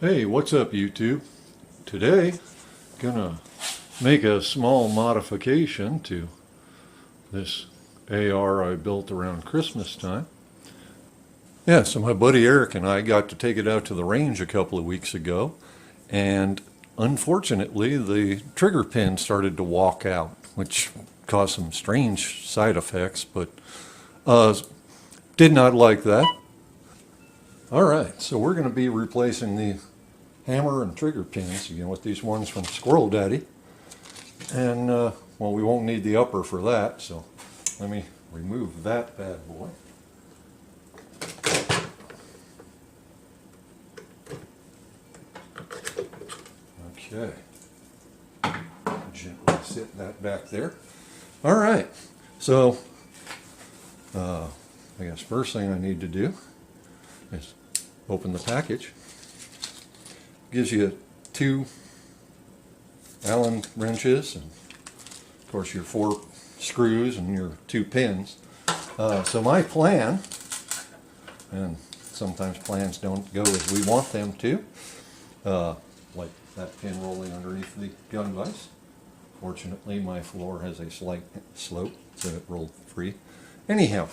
Hey, what's up YouTube? Today, gonna make a small modification to this AR I built around Christmas time. Yeah, so my buddy Eric and I got to take it out to the range a couple of weeks ago, and unfortunately the trigger pin started to walk out, which caused some strange side effects, but did not like that. Alright, so we're going to be replacing the hammer and trigger pins again with these ones from Squirrel Daddy. And, well, we won't need the upper for that, so let me remove that bad boy. Okay. Gently sit that back there. Alright, so I guess first thing I need to do is open the package. Gives you 2 Allen wrenches and of course your 4 screws and your 2 pins. So my plan, and sometimes plans don't go as we want them to, like that pin rolling underneath the gun vise. Fortunately my floor has a slight slope so it rolled free. Anyhow,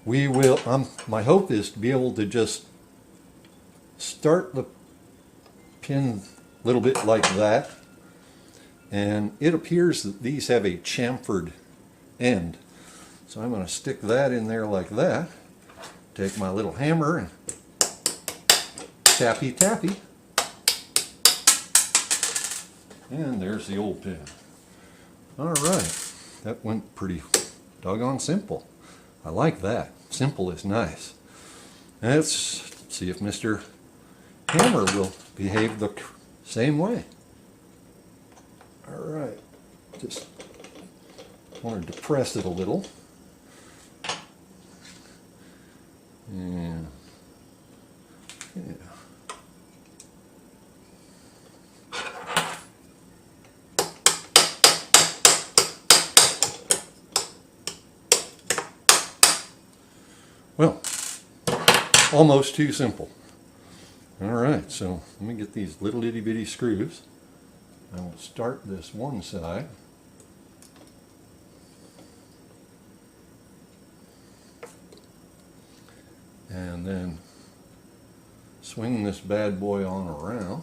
we will, my hope is to be able to just start the pin a little bit like that, and it appears that these have a chamfered end, so I'm going to stick that in there like that, take my little hammer and tappy tappy, and there's the old pin. Alright, that went pretty doggone simple. I like that. Simple is nice. Let's see if Mr. Hammer will behave the same way. Alright, just want to depress it a little. Yeah. Well, almost too simple. Alright, so let me get these little itty bitty screws. I will start this one side. And then swing this bad boy on around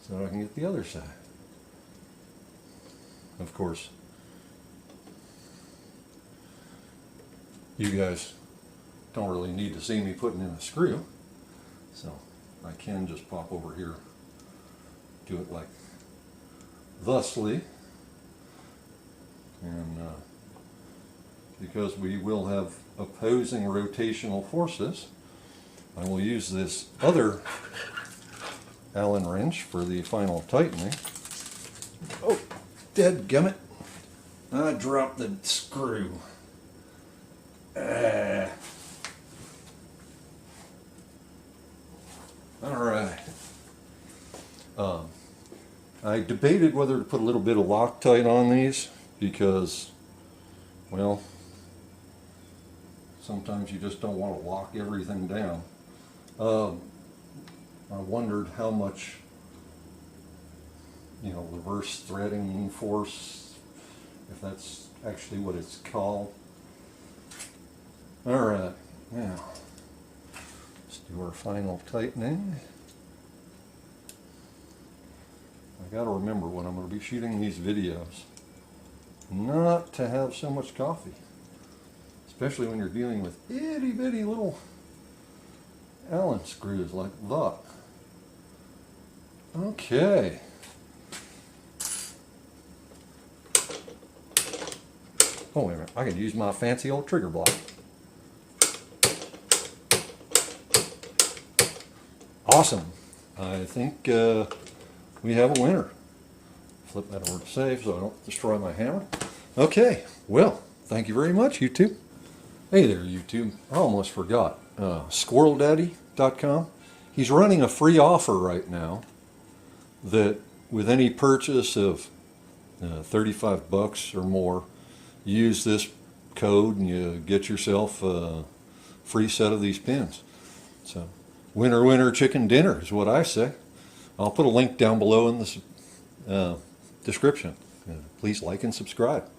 so I can get the other side. Of course, you guys don't really need to see me putting in a screw, so I can just pop over here, do it like thusly, and because we will have opposing rotational forces, I will use this other Allen wrench for the final tightening. Oh, dadgummit, I dropped the screw. Alright. I debated whether to put a little bit of Loctite on these because, well, sometimes you just don't want to lock everything down. I wondered how much, reverse threading force, if that's actually what it's called. Alright, now let's do our final tightening. I gotta remember when I'm going to be shooting these videos not to have so much coffee, especially when you're dealing with itty bitty little Allen screws like that. Okay. Oh, wait a minute, I can use my fancy old trigger block. Awesome. I think we have a winner. Flip that over to save so I don't destroy my hammer. Okay, well, thank you very much, YouTube. Hey there, YouTube. I almost forgot. SquirrelDaddy.com. He's running a free offer right now that with any purchase of $35 or more, use this code and you get yourself a free set of these pins. So, winner, winner, chicken dinner is what I say. I'll put a link down below in the description. Please like and subscribe.